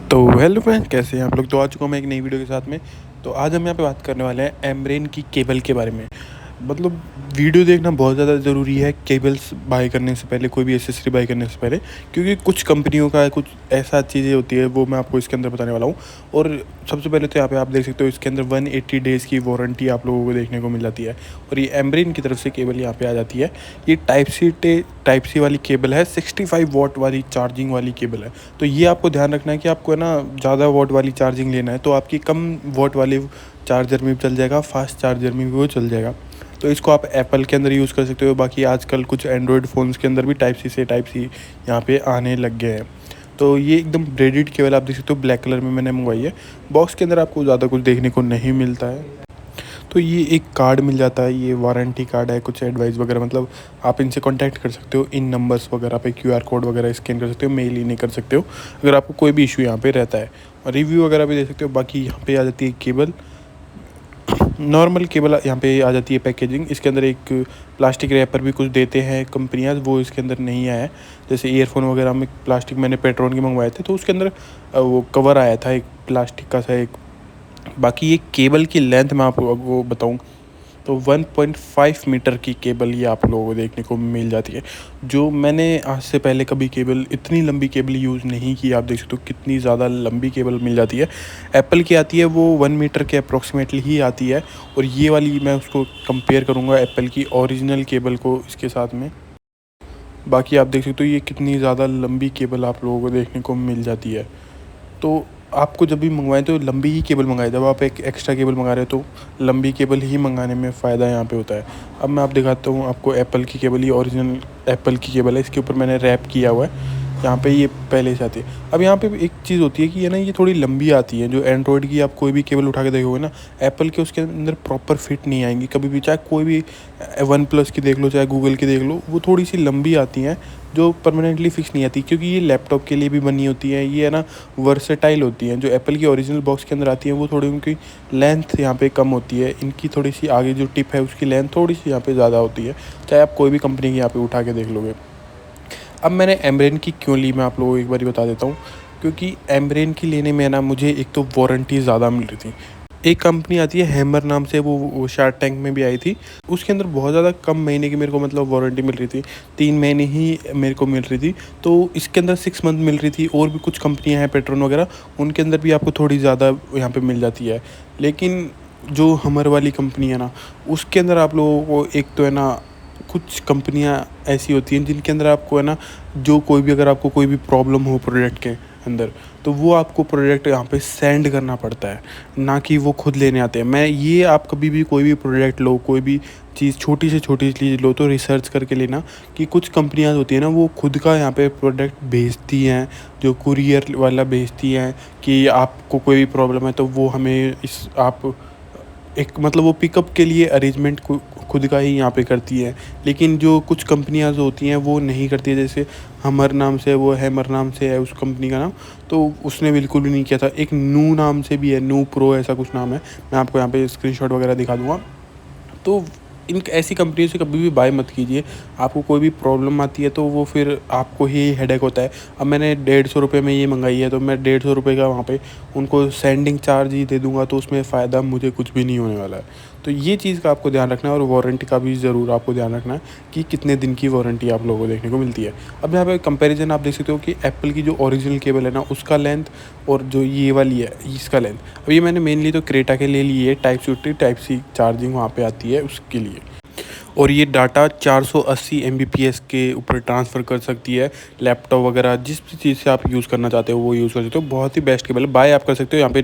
तो hello friends, कैसे हैं आप लोग। तो आ चुका हूँ मैं एक नई वीडियो के साथ में। तो आज हम यहाँ पे बात करने वाले हैं एमरेन की केबल के बारे में। मतलब वीडियो देखना बहुत ज़्यादा ज़रूरी है केबल्स बाय करने से पहले, कोई भी एसेसरी बाय करने से पहले, क्योंकि कुछ कंपनियों का कुछ ऐसा चीज़ें होती है वो मैं आपको इसके अंदर बताने वाला हूँ। और सबसे पहले तो यहाँ पे आप देख सकते हो इसके अंदर 180 डेज़ की वारंटी आप लोगों को देखने को मिल जाती है। और ये एमरेन की तरफ से केबल यहाँ पे आ जाती है। ये टाइप सी वाली केबल है, 65 वॉट वाली चार्जिंग वाली केबल है। तो ये आपको ध्यान रखना है कि आपको है ना ज़्यादा वॉट वाली चार्जिंग लेना है तो आपकी कम वॉट वाले चार्जर में भी चल जाएगा, फास्ट चार्जर में भी वो चल जाएगा। तो इसको आप एप्पल के अंदर यूज़ कर सकते हो। बाकी आजकल कुछ एंड्रॉयड फ़ोन्स के अंदर भी टाइप सी यहाँ पे आने लग गए हैं। तो ये एकदम ब्रेडेड केबल आप देख सकते हो, ब्लैक कलर में मैंने मंगवाई है। बॉक्स के अंदर आपको ज़्यादा कुछ देखने को नहीं मिलता है। तो ये एक कार्ड मिल जाता है, ये वारंटी कार्ड है, कुछ एडवाइस वगैरह, मतलब आप इनसे कांटेक्ट कर सकते हो। इन नंबर्स वगैरह पे क्यूआर कोड वगैरह स्कैन कर सकते हो, मेल ही नहीं कर सकते हो अगर आपको कोई भी इशू यहाँ पे रहता है। और रिव्यू वगैरह भी दे सकते हो। बाकी यहाँ पे आ जाती है केबल, नॉर्मल केबल यहाँ पे आ जाती है पैकेजिंग। इसके अंदर एक प्लास्टिक रैपर भी कुछ देते हैं कंपनियाँ, वो इसके अंदर नहीं आया है। जैसे ईयरफोन वगैरह में प्लास्टिक मैंने पेट्रोन के मंगवाए थे तो उसके अंदर वो कवर आया था एक प्लास्टिक का सा एक। बाकी ये केबल की लेंथ मैं आपको बताऊँ तो 1.5 मीटर की केबल ये आप लोगों को देखने को मिल जाती है। जो मैंने आज से पहले कभी केबल, इतनी लंबी केबल यूज़ नहीं की। आप देख सकते हो कितनी ज़्यादा लंबी केबल मिल जाती है। एप्पल की आती है वो 1 मीटर के अप्रॉक्सीमेटली ही आती है। और ये वाली मैं उसको कंपेयर करूँगा एप्पल की ओरिजिनल केबल को इसके साथ में। बाकी आप देख सकते हो ये कितनी ज़्यादा लंबी केबल आप लोगों को देखने को मिल जाती है। तो आपको जब भी मंगवाएं तो लंबी ही केबल मंगाएं। जब आप एक एक्स्ट्रा केबल मंगा रहे हो तो लंबी केबल ही मंगाने में फ़ायदा यहाँ पे होता है। अब मैं आप दिखाता हूँ आपको एप्पल की केबल। ये ओरिजिनल एप्पल की केबल है, इसके ऊपर मैंने रैप किया हुआ है। यहाँ पे ये पहले से आती है। अब यहाँ पे एक चीज़ होती है कि ये ना ये थोड़ी लंबी आती है। जो एंड्रॉयड की आप कोई भी केबल उठा के देखोगे ना, एप्पल के उसके अंदर प्रॉपर फिट नहीं आएंगी कभी भी। चाहे कोई भी वन प्लस की देख लो, चाहे गूगल की देख लो, वो थोड़ी सी लंबी आती हैं जो परमानेंटली फिक्स नहीं आती। क्योंकि ये लैपटॉप के लिए भी बनी होती है, ये है ना वर्सेटाइल होती हैं। जो एप्पल की ओरिजिनल बॉक्स के अंदर आती हैं वो थोड़ी उनकी लेंथ यहाँ पे कम होती है। इनकी थोड़ी सी आगे जो टिप है उसकी लेंथ थोड़ी सी यहाँ पे ज़्यादा होती है, चाहे आप कोई भी कंपनी की यहाँ पे उठा के देख लोगे। अब मैंने एमरेन की क्यों ली मैं आप लोगों को एक बार बता देता हूँ। क्योंकि एमरेन की लेने में ना मुझे एक तो वारंटी ज़्यादा मिल रही थी। एक कंपनी आती है हैमर नाम से, वो शार्क टैंक में भी आई थी। उसके अंदर बहुत ज़्यादा कम महीने की मेरे को मतलब वारंटी मिल रही थी, 3 महीने ही मेरे को मिल रही थी। तो इसके अंदर 6 मंथ मिल रही थी। और भी कुछ कंपनियां हैं पेट्रोन वगैरह, उनके अंदर भी आपको थोड़ी ज़्यादा यहाँ पे मिल जाती है। लेकिन जो हमर वाली कंपनी है ना, उसके अंदर आप लोगों को एक तो है ना, कुछ कंपनियां ऐसी होती हैं जिनके अंदर आपको है ना, जो कोई भी अगर आपको कोई भी प्रॉब्लम हो प्रोडक्ट के अंदर, तो वो आपको प्रोडक्ट यहाँ पे सेंड करना पड़ता है, ना कि वो खुद लेने आते हैं। मैं ये आप कभी भी कोई भी प्रोडक्ट लो, कोई भी चीज़ छोटी से छोटी चीज़ लो तो रिसर्च करके लेना। कि कुछ कंपनियां होती हैं ना, वो खुद का यहाँ पे प्रोडक्ट भेजती हैं, जो कुरियर वाला भेजती हैं कि आपको कोई भी प्रॉब्लम है तो वो हमें इस आप एक मतलब वो पिकअप के लिए अरेंजमेंट खुद का ही यहाँ पे करती है। लेकिन जो कुछ कंपनियाँ जो होती हैं वो नहीं करती है। जैसे हमर नाम से, वो हैमर नाम से है उस कंपनी का नाम, तो उसने बिल्कुल भी नहीं किया था। एक नू नाम से भी है, नू प्रो ऐसा कुछ नाम है, मैं आपको यहाँ पे स्क्रीनशॉट वगैरह दिखा दूँगा। तो इन ऐसी कंपनियों से कभी भी बाय मत कीजिए। आपको कोई भी प्रॉब्लम आती है तो वो फिर आपको ही हेडेक होता है। अब मैंने 150 रुपये में ये मंगाई है तो मैं 150 रुपये का वहाँ पे उनको सेंडिंग चार्ज ही दे दूँगा, तो उसमें फ़ायदा मुझे कुछ भी नहीं होने वाला है। तो ये चीज़ का आपको ध्यान रखना है। और वारंटी का भी ज़रूर आपको ध्यान रखना है कि कितने दिन की वारंटी आप लोगों को देखने को मिलती है। अब यहाँ पे कंपैरिजन आप देख सकते हो कि एप्पल की जो ओरिजिनल केबल है ना, उसका लेंथ और जो ये वाली है इसका लेंथ। अब ये मैंने मेनली तो क्रेटा के लिए ली है, टाइप सी चार्जिंग वहाँ पे आती है उसके लिए। और ये डाटा 480 एमबीपीएस के ऊपर ट्रांसफ़र कर सकती है। लैपटॉप वगैरह जिस भी चीज़ से आप यूज़ करना चाहते हो वो यूज़ कर सकते हो। बहुत ही बेस्ट केबल है, बाय आप कर सकते हो यहाँ पे।